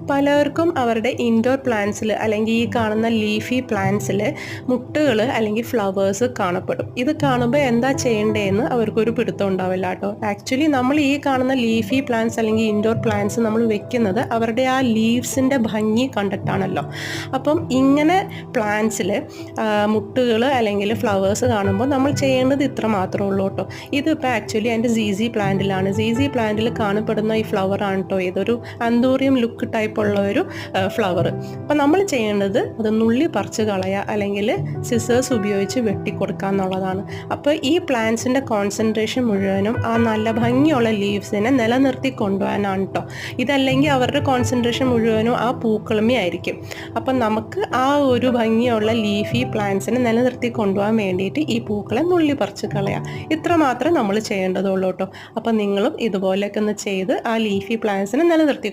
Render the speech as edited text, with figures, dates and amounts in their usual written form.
പലർക്കും അവരുടെ ഇൻഡോർ പ്ലാന്റ്സിൽ അല്ലെങ്കിൽ ഈ കാണുന്ന ലീഫി പ്ലാന്റ്സിൽ മുട്ടുകൾ അല്ലെങ്കിൽ ഫ്ലവേഴ്സ് കാണപ്പെടും. ഇത് കാണുമ്പോൾ എന്താ ചെയ്യേണ്ടതെന്ന് അവർക്കൊരു പിടുത്തം ഉണ്ടാവില്ല കേട്ടോ. ആക്ച്വലി നമ്മൾ ഈ കാണുന്ന ലീഫി പ്ലാന്റ്സ് അല്ലെങ്കിൽ ഇൻഡോർ പ്ലാന്റ്സ് നമ്മൾ വെക്കുന്നത് അവരുടെ ആ ലീവ്സിൻ്റെ ഭംഗി കണ്ടിട്ടാണല്ലോ. അപ്പം ഇങ്ങനെ പ്ലാന്റ്സിൽ മുട്ടുകൾ അല്ലെങ്കിൽ ഫ്ലവേഴ്സ് കാണുമ്പോൾ നമ്മൾ ചെയ്യേണ്ടത് ഇത്ര മാത്രമേ ഉള്ളൂ കേട്ടോ. ഇതിപ്പോൾ ആക്ച്വലി എൻ്റെ സീസി പ്ലാന്റിലാണ്. സീസി പ്ലാന്റിൽ കാണപ്പെടുന്ന ഈ ഫ്ലവർ ആണ് കേട്ടോ. ഇതൊരു അന്തൂറിയം ലുക്ക് ടൈപ്പ് ഉള്ള ഒരു ഫ്ലവർ. അപ്പം നമ്മൾ ചെയ്യേണ്ടത് അത് നുള്ളി പറിച്ച് കളയുക അല്ലെങ്കിൽ സിസേഴ്സ് ഉപയോഗിച്ച് വെട്ടിക്കൊടുക്കുക എന്നുള്ളതാണ്. അപ്പോൾ ഈ പ്ലാന്റ്സിൻ്റെ കോൺസെൻട്രേഷൻ മുഴുവനും ആ നല്ല ഭംഗിയുള്ള ലീവ്സിനെ നിലനിർത്തി കൊണ്ടുപോകാനാണ് കേട്ടോ. ഇതല്ലെങ്കിൽ അവരുടെ കോൺസെൻട്രേഷൻ മുഴുവനും ആ പൂക്കളുമേ ആയിരിക്കും. അപ്പം നമുക്ക് ആ ഒരു ഭംഗിയുള്ള ലീഫി പ്ലാന്റ്സിനെ നിലനിർത്തി കൊണ്ടുപോകാൻ വേണ്ടിയിട്ട് ഈ പൂക്കളെ നുള്ളി പറിച്ച് കളയുക. ഇത്ര മാത്രമേ നമ്മൾ ചെയ്യേണ്ടതുള്ളൂ കേട്ടോ. അപ്പം നിങ്ങളും ഇതുപോലെയൊക്കെ ഒന്ന് ചെയ്ത് ആ ലീഫി പ്ലാന്റ്സിനെ നിലനിർത്തി